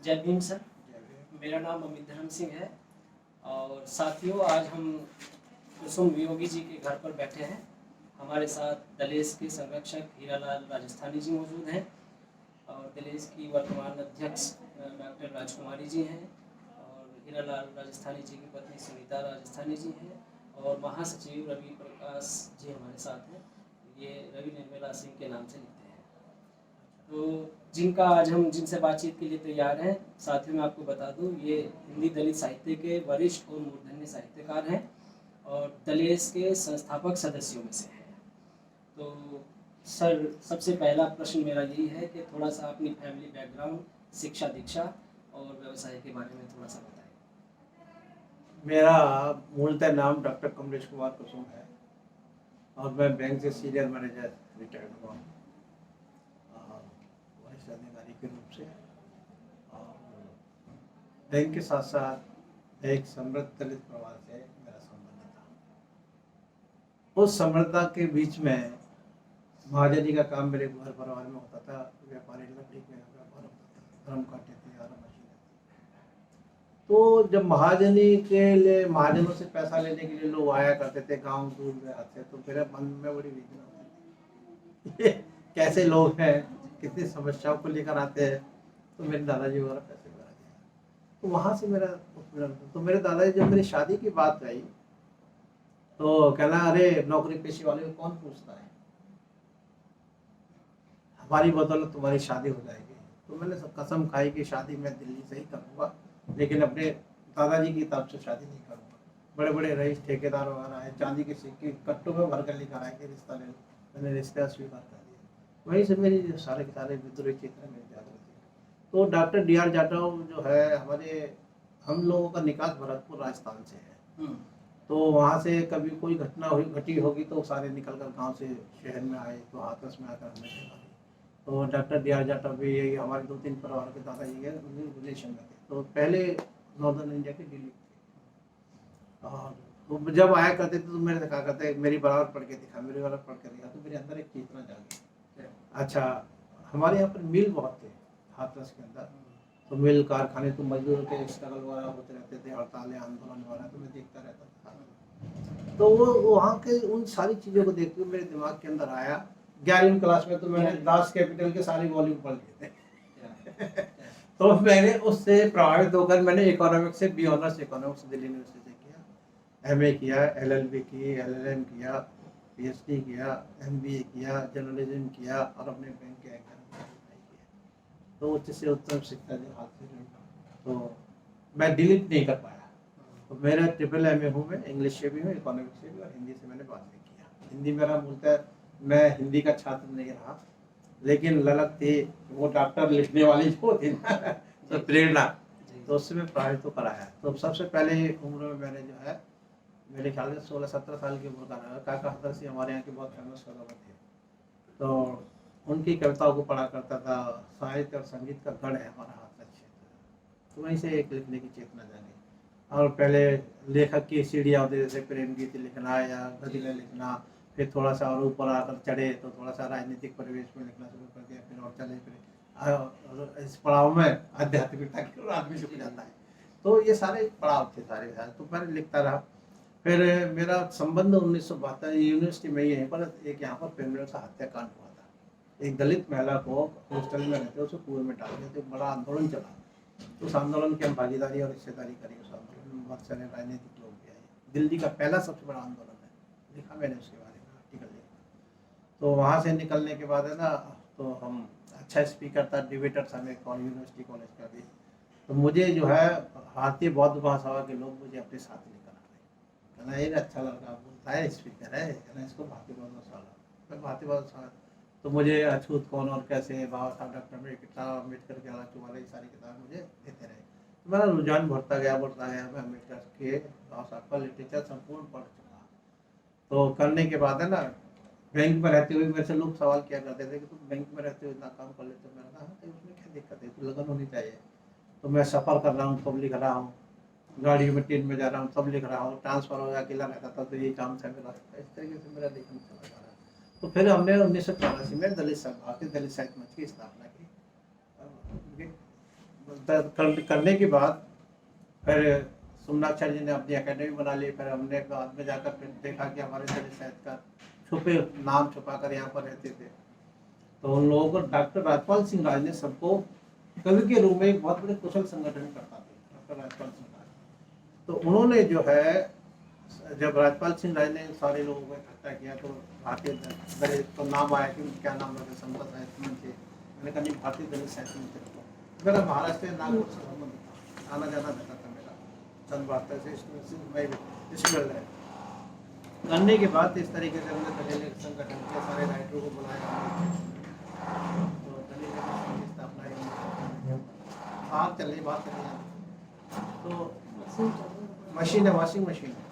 जय भीम सर। मेरा नाम अमित धर्म सिंह है और साथियों आज हम कुसुम वियोगी जी के घर पर बैठे हैं। हमारे साथ दलेस के संरक्षक हीरालाल राजस्थानी जी मौजूद हैं और दलेस की वर्तमान अध्यक्ष डॉक्टर राजकुमारी जी हैं और हीरालाल राजस्थानी जी की पत्नी सुनीता राजस्थानी जी हैं और महासचिव रवि प्रकाश जी हमारे साथ हैं। ये रवि निर्मला सिंह के नाम से लिखते हैं। तो जिनसे बातचीत के लिए तैयार हैं, साथियों मैं आपको बता दूं, ये हिंदी दलित साहित्य के वरिष्ठ और मूर्धन्य साहित्यकार हैं और दलेस के संस्थापक सदस्यों में से हैं। तो सर, सबसे पहला प्रश्न मेरा यही है कि थोड़ा सा अपनी फैमिली बैकग्राउंड, शिक्षा दीक्षा और व्यवसाय के बारे में थोड़ा सा बताएं। मेरा मूलतः नाम डॉक्टर कमलेश कुमार कुसुम है और मैं बैंक से सीनियर मैनेजर रिटायर्ड हुआ वरिष्ठ अधिकारी के रूप से। और बैंक के साथ साथ एक समृद्ध दलित परिवार से मेरा संबंध था। उस समृद्धता के बीच में महाजनी का काम मेरे घर परिवार में होता था। व्यापारी लकड़ी का व्यापार होता था, धर्म काटे थे, आरा मशीन थी। तो जब महाजनी के लिए महाजनों से पैसा लेने के लिए लोग आया करते थे, गांव दूर में आते, तो मेरे मन में बड़ी विघ्न होती थी कैसे लोग हैं, कितनी समस्याओं को लेकर आते हैं। तो मेरे दादाजी वगैरह पैसे वगैरह दिया, तो वहाँ से मेरा उत्पीड़न। तो मेरे दादाजी जब मेरी शादी की बात आई तो कहना, अरे नौकरी पेशे वाले को कौन पूछता है, हमारी बदौलत तुम्हारी शादी हो जाएगी। तो मैंने सब कसम खाई कि शादी मैं दिल्ली से ही करूँगा, लेकिन अपने दादाजी की तरफ से शादी नहीं करूँगा। बड़े बड़े रईस ठेकेदार वगैरह आए, चांदी के सिक्के कट्टों में भर कर लेकर आए कि रिश्ता ले लो। मैंने रिश्ता स्वीकार कर दिया। वहीं से मेरी सारे के सारे विद्रोही चित्र मेरे जागृत हुए। तो डॉक्टर डी आर जाटव जो है, हम लोगों का निकास भरतपुर राजस्थान से है। तो वहाँ से कभी कोई घटना घटी होगी तो सारे निकल कर गाँव से शहर में आए, तो हाथरस में आकर हमें देखा। तो डॉक्टर डी आर जाटव भी हमारे 2-3 परिवार के दादाजी के रिलेशन में थे। तो पहले नॉर्दर्न इंडिया के दिल्ली थे और वो जब आया करते थे तो मेरे देखा करते, मेरी बराबर पढ़ के दिखा, मेरी बराबर पढ़ के दिखा, तो मेरे अंदर एक चेतना जागी। अच्छा, हमारे यहाँ पर मिल बहुत थे हाथरस के अंदर, तो मिल कारखाने, तो मजदूर के स्ट्रगल वगैरह होते रहते थे, हड़तालें आंदोलन वगैरह, तो मैं देखता रहता था। तो वो वहाँ के उन सारी चीज़ों को देखते हुए मेरे दिमाग के अंदर आया। 11वीं क्लास में तो मैंने दास कैपिटल के सारे वॉल्यूम पढ़ लिए थे तो मैंने उससे प्रभावित होकर मैंने इकोनॉमिक्स से B honours economics Delhi university से किया, एमए किया, एलएलबी की, एलएलएम किया, पीएचडी किया, एमबीए किया, जर्नलिज्म किया और अपने बैंक के एग्जाम किया। तो उच्च से उत्तम शिक्षा जो हासिल हुई, तो मैं डिलीट नहीं कर पाया। तो मेरा ट्रिपल एमए हूँ, मैं इंग्लिश से भी हूँ, इकोनॉमिक्स से भी, और हिंदी से मैंने बाद में किया। हिंदी मेरा मूलतः, मैं हिंदी का छात्र नहीं रहा, लेकिन ललक थी वो डॉक्टर लिखने वाली जो थी ना तो प्रेरणा, तो उससे मैं प्रभावित होकर आया। तो सबसे पहले उम्र में मैंने जो है, मेरे ख्याल से 16-17 साल की उम्र का रहा। काका हदरसी हमारे यहाँ के बहुत फेमस कवि थे, तो उनकी कविताओं को पढ़ा करता था। साहित्य और संगीत का गढ़ है हमारा हाथरस क्षेत्र, तो वहीं से एक लिखने की चेतना जागी। और पहले लेखक की सीढ़ियाँ होती, जैसे प्रेम गीत लिखना या गज़लें लिखना, फिर थोड़ा सा और ऊपर आकर चढ़े तो थोड़ा सा राजनीतिक परिवेश में लिखना शुरू कर दिया, फिर और चले, फिर इस पड़ाव में आध्यात्मिकता की ओर आदमी झुक जाता है। तो ये सारे पड़ाव थे सारे, तो मैंने लिखता रहा। फिर मेरा संबंध 1972 यूनिवर्सिटी में ही है, पर एक यहाँ पर पेंगुइन का हत्याकांड हुआ था। एक दलित महिला को हॉस्टल में रहते उसे कुएं में डाल दिया, तो बड़ा आंदोलन चला। तो उस आंदोलन की हम भागीदारी और हिस्सेदारी करी। उस आंदोलन में बहुत सारे राजनीतिक लोग भी आए। दिल्ली का पहला सबसे बड़ा आंदोलन है, लिखा मैंने उसके बारे में आर्टिकल लिखा। तो वहाँ से निकलने के बाद है ना, तो हम अच्छा स्पीकर था, डिबेटर था मैं यूनिवर्सिटी कॉलेज का भी। तो मुझे जो है भारतीय बौद्ध महासभा के लोग मुझे अपने साथ लेकर आ गए। कहना ये अच्छा लड़का बोलता है, स्पीकर है, कहना इसको भारतीय बौद्ध महासभा। मैं भारतीय बौद्ध महासभा, तो मुझे अछूत कौन और कैसे, बाबा साहब डॉक्टर में किताब, अम्बेडकर के हालात वाले सारी किताब मुझे देते रहे। तो मेरा रुझान बढ़ता गया। मैं अम्बेडकर के, बाबा साहब का लिटरेचर संपूर्ण पढ़ चुका। तो करने के बाद है ना, बैंक में रहते हुए मेरे से लोग सवाल किया करते थे कि तुम बैंक में रहते हुए इतना काम कर लेते हो। मैंने कहा हाँ, उसमें क्या दिक्कत है, तो लगन होनी चाहिए। तो मैं सफ़र कर रहा हूँ तब लिख रहा हूँ, गाड़ी में ट्रेन में जा रहा हूँ तब लिख रहा हूँ, ट्रांसफर हो अकेला रहता था तो ये काम था मेरा। इस तरीके से मेरा लेखन चला जा रहा है। तो फिर हमने 1984 में भारतीय दलित साहित्य मंच की स्थापना की। करने के बाद फिर सोमनाथाचार्य जी ने अपनी एकेडमी बना ली। फिर हमने बाद में जाकर फिर देखा कि हमारे दलित साहित्यकार छुपे नाम छुपा कर यहाँ पर रहते थे। तो उन लोगों को डॉक्टर राजपाल सिंह राज ने सबको कवि के रूप में एक बहुत बड़े कुशल संगठन करता था डॉक्टर राजपाल सिंह राज। तो उन्होंने जो है जब राजपाल सिंह राज ने सारे लोगों को इकट्ठा किया तो भारतीय दलित तो नाम आया कि क्या नाम रखे, संत साहित्य मंच। मैंने कहा नहीं, भारतीय दलित साहित्य मंच रखो। मेरा महाराष्ट्र में नागपुर से संबंध था, आना जाना रहता था मेरा सन 72 से मैं इसमें रहे। करने के बाद इस तरीके से हमने दलित संगठन के सारे राइटरों को बुलाया। तो दलित संघ की स्थापना बात चल रही तो मशीन है, वॉशिंग मशीन है।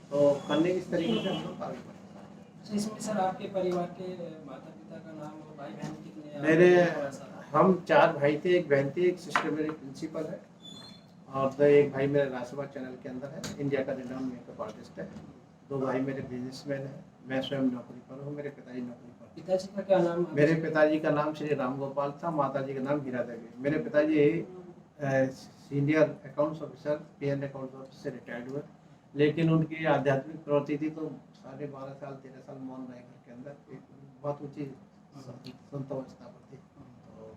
तो करने की इस तरीके से हम लोग कार्य करते हैं। अच्छा, इसमें सर आपके परिवार के माता पिता का नाम और भाई बहन कितने हैं? मेरे हम 4 भाई थे, एक बहन थी, एक सिस्टर मेरी प्रिंसिपल है और तो एक भाई मेरे राज्यसभा चैनल के अंदर है, इंडिया का रिनाउंड मेकअप आर्टिस्ट है। 2 भाई मेरे बिजनेसमैन है, मैं स्वयं नौकरी पर हूँ, मेरे पिताजी नौकरी पर। पिताजी का क्या नाम है? मेरे पिताजी का नाम श्री राम गोपाल था, माताजी का नाम हीरा देवी। मेरे पिताजी senior accounts officer PN accounts office से रिटायर्ड हुए, लेकिन उनकी आध्यात्मिक प्रवृत्ति थी तो 12.5 साल 13 साल मौन रहे घर के अंदर। एक बहुत ऊंची संत अवस्था पर थी, तो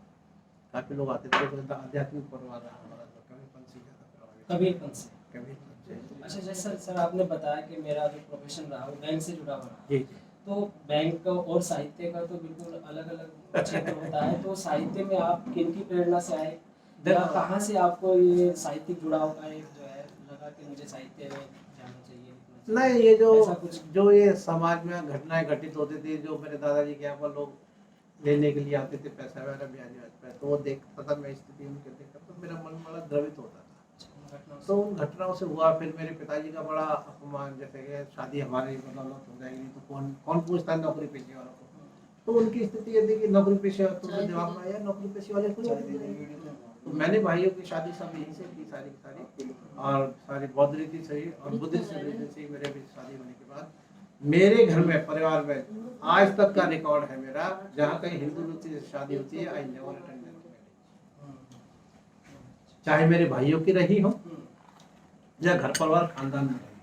काफी लोग आते थे। तो आध्यात्मिक परिवार रहा हमारा, तो कबीरपंथ से ज़्यादा प्रभावित। कबीरपंथ से? कबीरपंथ से। अच्छा, जैसे सर आपने बताया कि मेरा जो प्रोफेशन रहा वो बैंक से जुड़ा हुआ रहा। जी। तो बैंक और साहित्य का तो बिल्कुल अलग अलग क्षेत्र होता है। तो साहित्य में आप किन की प्रेरणा से आए या कहाँ से आपको ये साहित्यिक जुड़ाव का एक जो है लगा कि मुझे साहित्य में जाना चाहिए? नहीं, ये जो ये समाज में घटनाएं घटित होती थी, जो मेरे दादाजी के यहाँ पर लोग लेने के लिए आते थे पैसा वगैरह ब्याज पे, तो वो देखता था मैं स्थिति उनके देखता, तो मेरा मन बड़ा द्रवित होता था। तो उन घटनाओं से हुआ। फिर मेरे पिताजी का बड़ा अपमान, जैसे कि शादी हमारी बदौलत हो जाएगी तो कौन पूछता है नौकरी पेशे वालों को। तो उनकी स्थिति ये थी कि नौकरी पेशे, तो जवाब में आया नौकरी पेशे वाले को। तो मैंने भाइयों की शादी सब यहीं से की सारी की सारी, और सारी बौद्ध रीति से ही और बुद्धिस्ट रीति से ही मेरे भी शादी होने के बाद मेरे घर में परिवार में आज तक का रिकॉर्ड है मेरा, जहाँ कहीं हिंदू रीति से शादी होती है आई नेवर अटेंड, चाहे मेरे भाइयों की रही हो या घर परिवार खानदान में रही,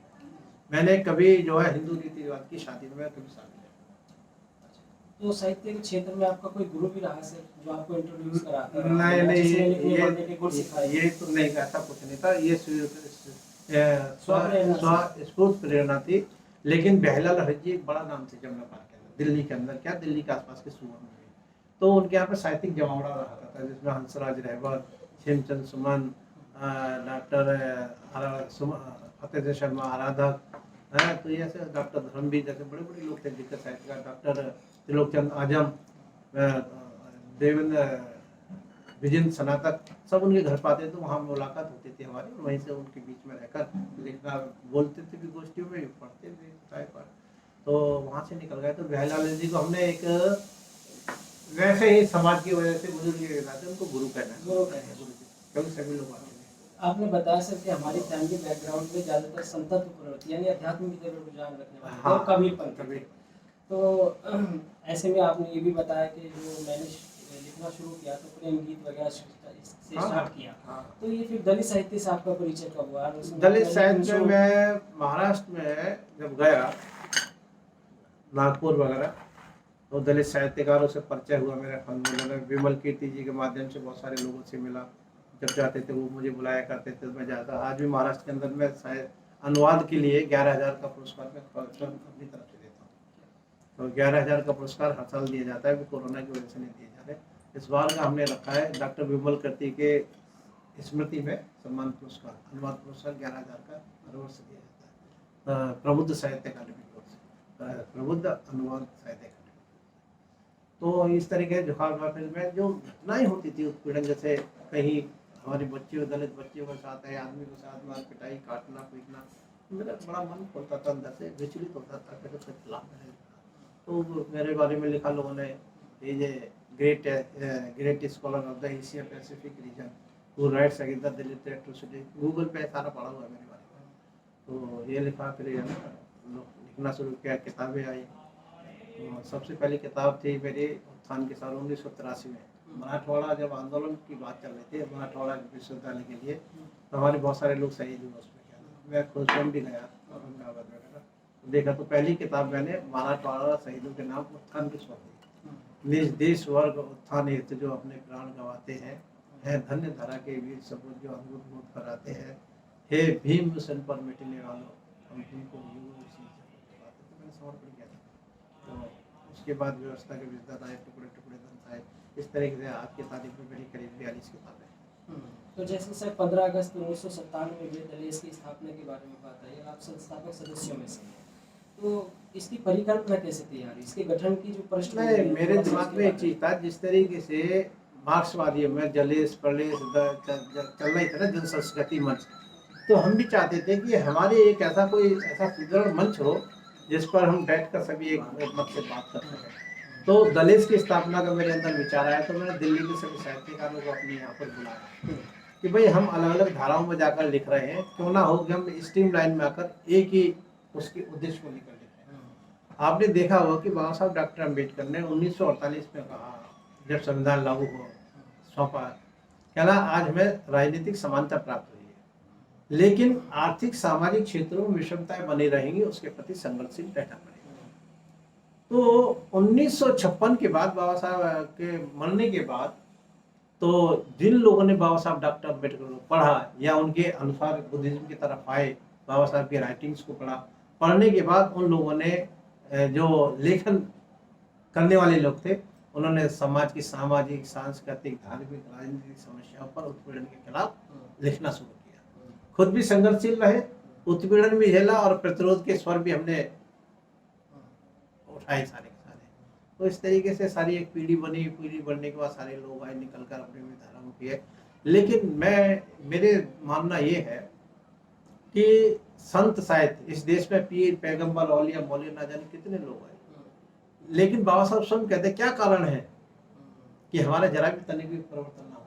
मैंने कभी जो है हिंदू रीति रिवाज की शादी में कभी शामिल नहीं। तो साहित्य के क्षेत्र में आपका कोई गुरु भी रहा सर जो आपको इंट्रोड्यूस कराता है? नहीं, ये तो नहीं, ऐसा कुछ नहीं था। ये स्फूर्त प्रेरणा थी। लेकिन बेहलाल हरजी एक बड़ा नाम थे जमुना पार्क के अंदर, दिल्ली के अंदर, क्या दिल्ली के आसपास के सूबों में। तो उनके यहाँ पे साहित्यिक जमावड़ा रहा था, जिसमें हंसराज रहबर, हेमचंद सुमन, डॉक्टर फतेह शर्मा आराधक है, तो ये ऐसे डॉक्टर धर्मवीर जैसे बड़े बड़े लोग थे दिग्गज साहित्यकार, डॉक्टर त्रिलोकचंद आजम, देवेंद्र विजेंद्र सनातक, सब उनके घर पाते तो वहाँ मुलाकात होती थी हमारी, वहीं से उनके बीच में रहकर लिखना, बोलते थे भी गोष्ठियों में, पढ़ते थे किताब पर। तो वहाँ से निकल गए। तो बेहलाल जी को हमने एक वैसे ही समाज की वजह से बुजुर्ग के नाते उनको गुरु कहना है, गुरु क्योंकि सभी लोग आते हैं। आपने बताया सर कि हमारी फैमिली बैकग्राउंड में ज़्यादातर संतत्व प्रवृत्ति यानी अध्यात्म की तरफ रुझान रखने वाले हाँ, और कबीरपंथ। तो ऐसे में आपने ये भी बताया कि जो मैंने लिखना शुरू किया तो प्रेम गीत वगैरह से स्टार्ट किया। तो ये फिर दलित साहित्य से आपका परिचय कब हुआ? दलित साहित्य में महाराष्ट्र में जब गया, नागपुर वगैरह, तो दलित साहित्यकारों से परिचय हुआ मेरा। विमल कीर्ति जी के माध्यम से बहुत सारे लोगों से मिला। जब जाते थे वो मुझे बुलाया करते थे, मैं जाता। आज भी महाराष्ट्र के अंदर में अनुवाद के लिए 11,000 का पुरस्कार मैं अपनी तरफ से देता हूँ। तो 11,000 का पुरस्कार हर साल दिया जाता है, कोरोना की वजह से नहीं दिए जा रहे। इस बार का हमने रखा है डॉक्टर विमल कीर्ति के स्मृति में सम्मान पुरस्कार, अनुवाद पुरस्कार 11,000 का हर वर्ष दिया जाता है प्रबुद्ध साहित्य अकादमी की ओर से, प्रबुद्ध अनुवाद साहित्य अकादमी। तो इस तरीके के झुकाव में जो घटनाएं होती थी उत्पीड़न, जैसे कहीं हमारी बच्चियों, दलित बच्चियों के साथ है, आदमी के साथ मार पिटाई, काटना पीटना, मेरा बड़ा मन खोलता था, अंदर से विचलित होता था कि उसके खिलाफ मैंने लिखा। तो मेरे बारे में लिखा लोगों ने, ये great scholar of the Asia Pacific region who rights against the Dalit atrocity, Google पे सारा पढ़ा हुआ है मेरे बारे में। तो ये लिखा, फिर लिखना शुरू किया, किताबें आई। तो सबसे पहली किताब थी मेरी उत्थान के साल 1983 में, मराठवाड़ा जब आंदोलन की बात चल रही थी, मराठवाड़ा विश्वविद्यालय के लिए, तो हमारे बहुत सारे लोग शहीद हुए उसमें। क्या मैं खुद स्वयं भी गया औरंगाबाद वगैरह, तो देखा तो पहली किताब मैंने मराठवाड़ा शहीदों के नाम उत्थान की सौंपी। निज देश वर्ग उत्थान हेतु जो अपने प्राण गंवाते हैं, है धन्य धरा के वीर सपूत जो अंगूर मूत कराते हैं, हे भीम मिशन पर मिटने वालों हम तुमको तो मैंने समर्पण किया था। तो उसके बाद व्यवस्था के विस्तार आए, टुकड़े टुकड़े ग्रंथ आए। इस तरीके से आज की तारीख में मेरी करीब 42 किताबें। तो जैसे सर 15 अगस्त 1997 में हुए दलित की स्थापना के बारे में बात आई, आप संस्थापक सदस्यों में से हैं, तो इसकी परिकल्पना कैसे तैयार, इसके गठन की जो पृष्ठभूमि है, मेरे दिमाग में एक चीज था, जिस तरीके से मार्क्सवादी में जलेस प्रलेस चल रही थी ना जन संस्कृति मंच, तो हम भी चाहते थे कि हमारे एक ऐसा कोई ऐसा सुदृढ़ मंच हो जिस पर हम बैठकर सभी एक मत से बात कर सकें। तो दलित की स्थापना का मेरे अंदर विचार आया, तो मैंने दिल्ली के सभी साहित्यकारों को अपने यहाँ पर बुलाया कि भाई हम अलग अलग धाराओं में जाकर लिख रहे हैं, क्यों ना हो कि हम स्ट्रीम लाइन में आकर एक ही उसके उद्देश्य को लेकर लिख रहे हैं। आपने देखा होगा कि बाबा साहब डॉक्टर अम्बेडकर ने 1948 में कहा, जब संविधान लागू हो सौंपा, कहना आज हमें राजनीतिक समानता प्राप्त हुई है, लेकिन आर्थिक सामाजिक क्षेत्रों में विषमताएं बनी रहेंगी, उसके प्रति संघर्षशील रहना पड़ेगा। तो 1956 के बाद बाबा साहब के मरने के बाद, तो जिन लोगों ने बाबा साहब डॉक्टर अम्बेडकर को पढ़ा या उनके अनुसार बुद्धिज्म की तरफ आए, बाबा साहब की राइटिंग्स को पढ़ा, पढ़ने के बाद उन लोगों ने जो लेखन करने वाले लोग थे, उन्होंने समाज की सामाजिक, सांस्कृतिक, धार्मिक, राजनीतिक समस्याओं पर उत्पीड़न के खिलाफ लिखना शुरू किया। खुद भी संघर्षशील रहे, उत्पीड़न भी झेला और प्रतिरोध के स्वर भी हमने उठाए सारे के सारे। तो इस तरीके से सारी एक पीढ़ी बनी, पीढ़ी बनने के बाद सारे लोग आए निकल कर अपने धाराओं किए। लेकिन मेरे मानना ये है कि संत साहित्य इस देश में पीर, पैगंबर, औलिया, मौलवी ना जाने कितने लोग हैं, लेकिन बाबा साहब स्वयं कहते क्या कारण है कि हमारा जरा भी तनिक भी परिवर्तन ना हो।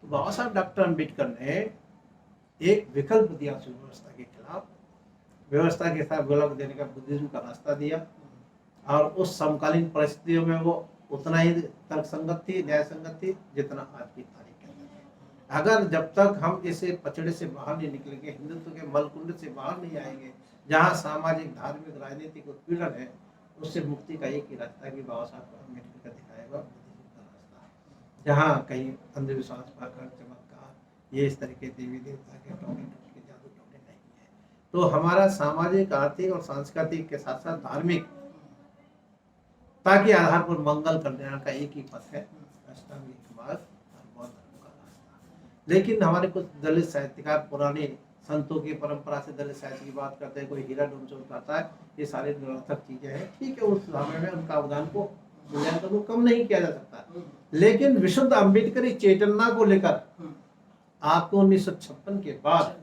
तो बाबा साहब डॉक्टर अम्बेडकर ने एक विकल्प दिया सुव्यवस्था के खिलाफ, व्यवस्था के साथ विकल्प देने का बुद्धिज्म का रास्ता दिया, और उस समकालीन परिस्थितियों में वो उतना ही तर्कसंगत थी, न्याय संगत थी जितना आज की तारीख के अंदर। अगर जब तक हम इसे पचड़े से बाहर नहीं निकलेंगे, हिंदुत्व के मलकुंड से बाहर नहीं आएंगे, जहाँ सामाजिक, धार्मिक, राजनीतिक उत्पीड़न है, उससे मुक्ति का एक ही रास्ता कि बाबा साहब अम्बेडकर का दिखाया हुआ बुद्धिज्म का रास्ता, जहाँ कहीं अंधविश्वास, पाखंड, चमत्कार, ये इस तरह के देवी देवता के टोने के जादू टोने नहीं है। तो हमारा सामाजिक, आर्थिक और सांस्कृतिक के साथ साथ धार्मिक ताकि आधार पर मंगल कल्याण का एक ही पथ है, अष्टांगिक मार्ग और बौद्ध धर्म का रास्ता। लेकिन हमारे कुछ दलित साहित्यकार पुराने संतों की परंपरा से दलित साहित्य की बात करते हैं, कोई हीरा ढूंढ से उठाता है, ये सारे निरर्थक चीजें हैं। ठीक है, उस समय में उनका अवदान को मूल्यांकन को कम नहीं किया जा सकता, लेकिन विशुद्ध अम्बेडकरी चेतना को लेकर आपको 1956 के बाद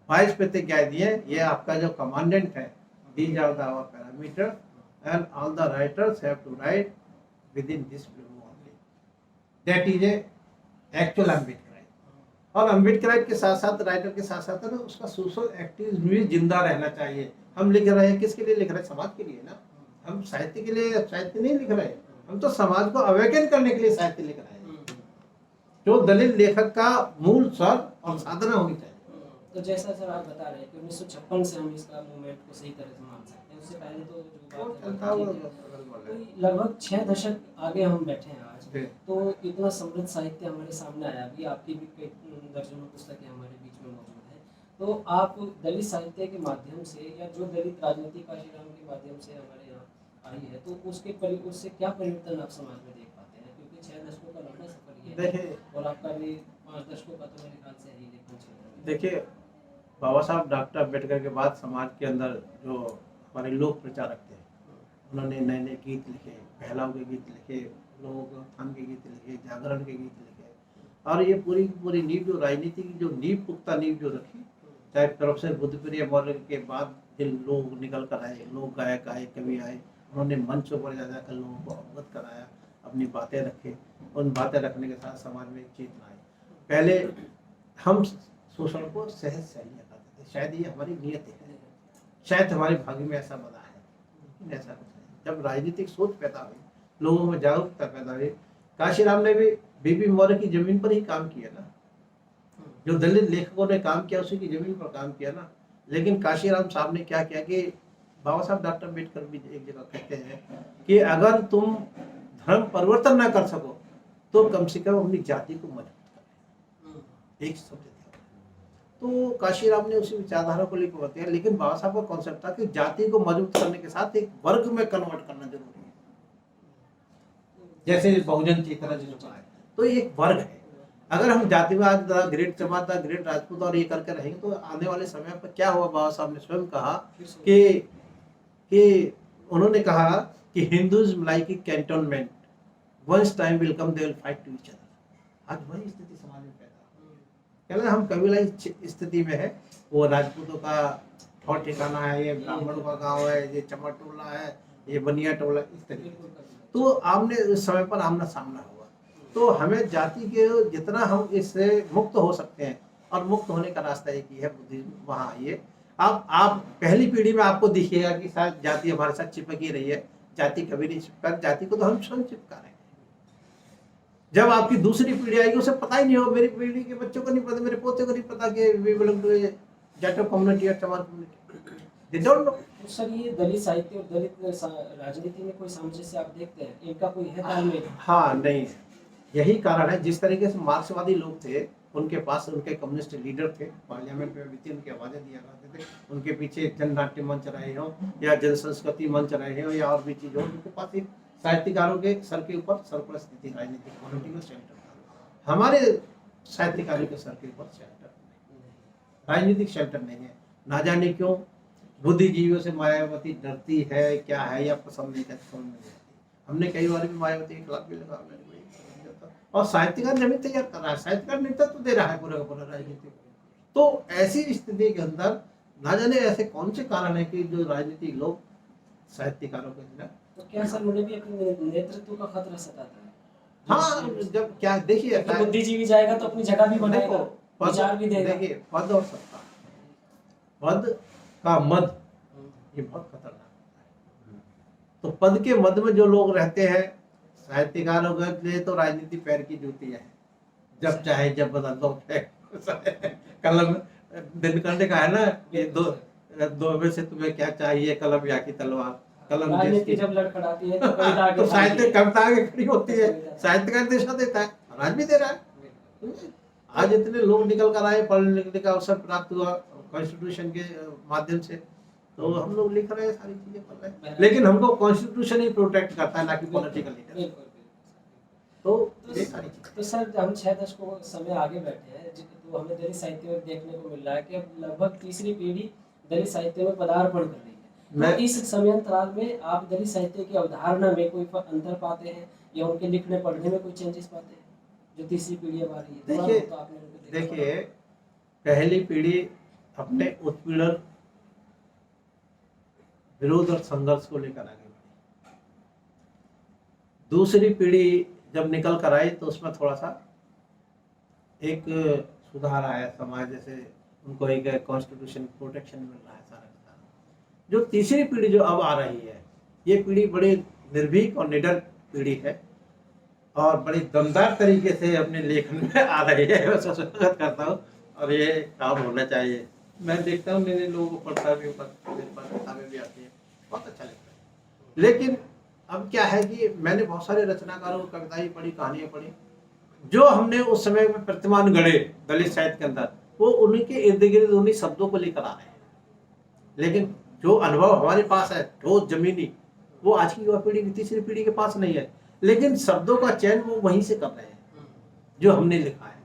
22 प्रतिज्ञाएं दिए। ये आपका जो कमांडेंट है, these are the our parameter and all the writers have to write within this framework only. That is a actual Ambedkarite. और अम्बेडकराइट के साथ साथ, राइटर के साथ साथ ना उसका सोशल एक्टिविज्म भी जिंदा रहना चाहिए। हम लिख रहे हैं किसके लिए लिख रहे हैं? समाज के लिए ना। हम साहित्य के लिए साहित्य नहीं लिख रहे, हम तो समाज को अवेकन करने के लिए साहित्य लिख रहे हैं, जो दलित लेखक का मूल स्वर और साधना होनी चाहिए। तो जैसा सर आप बता रहे हैं कि 1956 से हम इसका मूवमेंट को सही तरह से मान सकते हैं, उससे पहले तो जो बात है लगभग 6 दशक आगे हम बैठे हैं आज, तो इतना समृद्ध साहित्य हमारे सामने आया। अभी आपकी भी कई दर्जनों पुस्तकें हमारे बीच में मौजूद हैं। तो आप दलित साहित्य के माध्यम से या जो दलित राजनीति का श्रीराम के माध्यम से हमारे यहाँ आई है, तो उससे क्या परिवर्तन आप समाज में देख पाते हैं? क्योंकि 6 दशकों का लंबा सफर ये है और आपका भी 5 दशकों का तो मेरे ख्याल से ही लेखन क्षेत्र। देखिए, बाबा साहब डॉक्टर अम्बेडकर के बाद समाज के अंदर जो हमारे लोक प्रचारक थे, उन्होंने नए नए गीत लिखे, पहलाव के गीत लिखे, लोगों के उत्थान के गीत लिखे, जागरण के गीत लिखे, और ये पूरी नींव जो राजनीति की जो नींव, पुख्ता नींव जो रखी, चाहे प्रोफेसर बुद्धप्रिय मौर्य के बाद जिन लोग निकल कर आए, लोग गायक आए, कवि आए, उन्होंने मंचों पर जाकर लोगों को अवगत कराया, अपनी बातें रखे, उन बातें रखने के साथ समाज में एक चेतना आई। पहले हम शोषण को सहज सहेलिया करते थे, शायद ये हमारी नियत है, शायद हमारे भाग्य में ऐसा बना है, ऐसा कुछ है। जब राजनीतिक सोच पैदा हुई, लोगों में जागरूकता पैदा हुई, काशीराम ने भी बीबी मौर्य की जमीन पर ही काम किया ना, जो दलित लेखकों ने काम किया उसी की जमीन पर काम किया ना। लेकिन काशीराम साहब ने क्या किया कि बाबा साहब डॉक्टर अम्बेडकर भी एक जगह कहते हैं कि अगर तुम धर्म परिवर्तन ना कर सको तो कम से कम अपनी जाति को मजबूत करें, एक शब्द दिया। तो काशीराम ने उसी विचारधारा को लेकर बताया। लेकिन बाबा साहब का कॉन्सेप्ट था कि जाति को मजबूत करने के साथ एक वर्ग में कन्वर्ट करना जरूरी है, जैसे बहुजन चेतना जिसको है, तो ये एक वर्ग है। अगर हम जातिवाद, द ग्रेट चमार, द ग्रेट राजपूत और ये करके रहेंगे तो आने वाले समय पर क्या हुआ, बाबा साहब ने स्वयं कहा कि उन्होंने कहा कि Hindus like a cantonment, once time will come they will fight to each other. आज वही स्थिति समाज में पैदा हो, हम कबीलाई स्थिति में है। वो राजपूतों का और ठिकाना है, ये ब्राह्मणों का गांव है, ये चमर टोला है, ये बनिया टोला, इस तरीके। तो आमने उस समय पर आमना सामना हुआ। तो हमें जाति के जितना हम इससे मुक्त हो सकते हैं, और मुक्त होने का रास्ता एक ही है, बुद्धिज्म। वहाँ आइए आप पहली पीढ़ी में आपको दिखेगा कि शायद जाति हमारे साथ चिपकी रही है। जाति कभी नहीं चिपका, जाति को तो हम स्वयं चिपका रहे हैं। जब आपकी दूसरी पीढ़ी आएगी उसे पता ही नहीं होगा, मेरी पीढ़ी के बच्चों को नहीं पता, मेरे पोते को नहीं पता कि वी बिलोंग टू ए जाटो कम्युनिटी और Chamar community, they don't know. Sir, ये दलित साहित्य और दलित राजनीति में कोई सामंजस्य आप देखते हैं, इनका कोई है तालमेल? हाँ, नहीं है। यही कारण है, जिस तरीके से मार्क्सवादी लोग थे, उनके पास उनके कम्युनिस्ट लीडर थे, पार्लियामेंट में भी उनकी आवाजें दिया करते थे, उनके पीछे जननाट्य मंच रहे हो या जन संस्कृति मंच रहे हो या और भी चीज हो, उनके पास एक साहित्यकारों के सर के ऊपर सरप्लस थी, राजनीतिक पॉलिटिकल शेल्टर था। हमारे साहित्यकारों के सर के ऊपर शेल्टर नहीं, राजनीतिक शेल्टर नहीं है। ना जाने क्यों बुद्धिजीवियों से मायावती डरती है, क्या है, या पसंद नहीं करती, समझ नहीं आती। हमने कई बार भी मायावती के खिलाफ भी लगा, और साहित्यकार जमीन तैयार कर रहा है, साहित्यकार नेतृत्व दे रहा है पूरा का पूरा राजनीति। तो ऐसी स्थिति के अंदर ना जाने ऐसे कौन से कारण है कि जो राजनीतिक लोग साहित्यकारों के खिलाफ। तो क्या सर उन्हें भी अपने नेतृत्व का खतरा सताता है? हाँ, जब क्या देखिए, बुद्धिजीवी जाएगा तो अपनी जगह भी बनाएगा, विचार भी देगा। देखिए, पद और सत्ता, पद का मद, ये बहुत खतरनाक होता है। तो पद के मद में जो लोग रहते हैं, साहित्यकारों के लिए तो राजनीति पैर की जूती है, जब चाहे जब बदल दो। कलम दिनकर ने कहा है ना, ये दो में से तुम्हें क्या चाहिए, कलम या की तलवार। कलम राजनीति जब लड़खड़ाती है तो कविता आगे, तो साहित्य कविता आगे खड़ी होती है, साहित्यकार दिशा देता है, राज भी दे रहा है। आज इतने लोग निकल कर आए, पढ़ने लिखने का अवसर प्राप्त हुआ कॉन्स्टिट्यूशन के माध्यम से, तो हम लोग लिख रहे हैं, सारी चीजें कर रहे हैं, लेकिन हमको कॉन्स्टिट्यूशन ही प्रोटेक्ट करता है, ना कि पॉलिटिकल लीडर। तो ये सारी चीजें। तो सर, हम 6 दशकों समय आगे बैठे हैं, तो हमें दलित साहित्य में देखने को मिल रहा है कि अब लगभग तीसरी पीढ़ी दलित साहित्य में पदार्पण कर रही है। तो इस समयांतराल में आप दलित साहित्य की अवधारणा में कोई अंतर पाते हैं, या उनके लिखने पढ़ने में कोई चेंजेस पाते हैं जो तीसरी पीढ़ी अब आ रही है? देखिए, पहली पीढ़ी अपने उत्पीड़न, विरोध और संघर्ष को लेकर आगे बढ़ी। दूसरी पीढ़ी जब निकल कर आई तो उसमें थोड़ा सा एक सुधार आया समाज, जैसे उनको एक कॉन्स्टिट्यूशन प्रोटेक्शन मिल रहा है, सारा का सारा। जो तीसरी पीढ़ी जो अब आ रही है, ये पीढ़ी बड़ी निर्भीक और निडर पीढ़ी है, और बड़ी दमदार तरीके से अपने लेखन में आ रही है। मैं स्वागत करता हूँ, और ये काम होना चाहिए। मैं देखता हूँ, मेरे लोगों को पढ़ता भी, मेरे पास किताबें भी आती है, बहुत अच्छा लगता है। लेकिन अब क्या है कि मैंने बहुत सारे रचनाकारों की कविताएं पढ़ी, कहानियां पढ़ी, जो हमने उस समय में प्रतिमान गढ़े दलित साहित्य के अंदर, वो उन्हीं के इर्द गिर्द उन्हीं शब्दों को लेकर आ रहे हैं। लेकिन जो अनुभव हमारे पास है ठोस जमीनी, वो आज की युवा पीढ़ी की तीसरी पीढ़ी के पास नहीं है। लेकिन शब्दों का चयन वो वहीं से कर रहे हैं जो हमने लिखा है।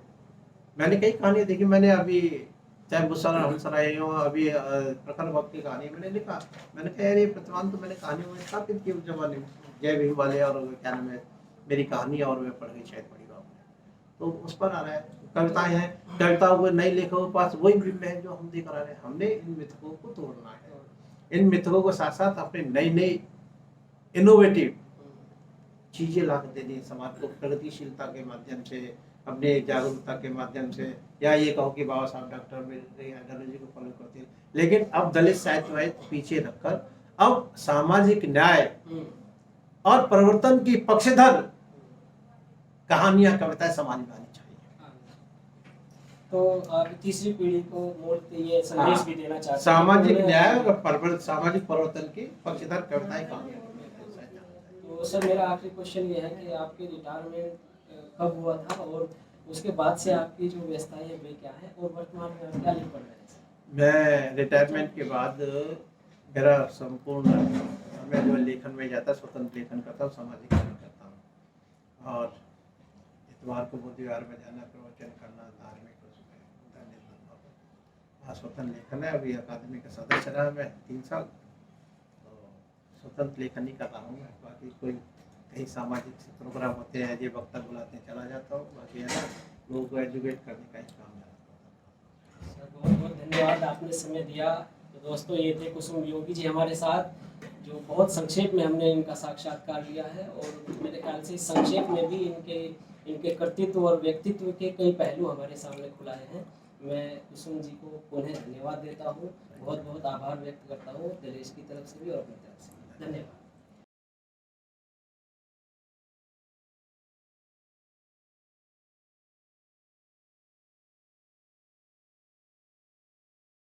मैंने कई कहानियां देखी, मैंने अभी चाहे बुस्सारा हंसराय हो, अभी प्रखर भक्त की कहानी मैंने लिखा। मैंने कहा यार, ये प्रतिमान तो मैंने कहानियों में स्थापित की उस जमाने में, जय भीम वाले, और क्या नाम है, मेरी कहानी और वे पढ़ गई, शायद पढ़ी बाबू, तो उस पर आ रहा है। कविताएं हैं, कविताओं को नई लेखकों के पास वही बिंब है जो हम देख रहे हैं। हमने इन मिथकों को तोड़ना है, इन मिथकों को साथ साथ अपने नई नई इनोवेटिव चीजें ला कर देनी है समाज को, प्रगतिशीलता के माध्यम से, अपने जागरूकता के माध्यम से, या ये कहो कि बाबा साहब डॉक्टर आइडियोलॉजी को फॉलो करते हैं। लेकिन अब दलित साहित्य पीछे रखकर अब सामाजिक न्याय और परिवर्तन की पक्षधर कहानियाँ कविताएं समाज में आनी चाहिए। तो आप तीसरी पीढ़ी को मूर्ति ये संदेश भी देना चाहते हैं? सामाजिक न्याय और सामाजिक परिवर्तन की पक्षधर कविताएं कहानियाँ। तो सर मेरा आखिरी क्वेश्चन ये है कि आपके रिटायरमेंट कब हुआ था और उसके बाद से आपकी जो व्यस्तताएं हैं वे क्या है और वर्तमान में आप क्या लिख पढ़ रहे हैं? मैं रिटायरमेंट के बाद मेरा संपूर्ण मैं जो लेखन में जाता स्वतंत्र लेखन करता हूँ, सामाजिक लेखन करता हूँ और इतवार को बुद्ध विहार में जाना, प्रवचन करना, धार्मिक स्वतंत्र लेखन है। अभी अकादमी का सदस्य रहा मैं 3 साल, तो स्वतंत्र लेखन ही कर रहा हूँ मैं। बाकी कोई कहीं सामाजिक प्रोग्राम होते हैं, ये वक्ता बुलाते हैं, चला जाता हूँ। बाकी है ना, लोगों को एजुकेट करने का ही काम है। बहुत बहुत धन्यवाद, आपने समय दिया। तो दोस्तों ये थे कुसुम योगी जी हमारे साथ, जो बहुत संक्षेप में हमने इनका साक्षात्कार लिया है और मेरे ख्याल से संक्षेप में भी इनके कर्तृत्व और व्यक्तित्व के कई पहलू हमारे सामने खुलाए हैं। मैं कुसुम जी को पुनः धन्यवाद देता हूँ, बहुत बहुत आभार व्यक्त करता हूँ दलेश की तरफ से भी और अपनी तरफ से। धन्यवाद।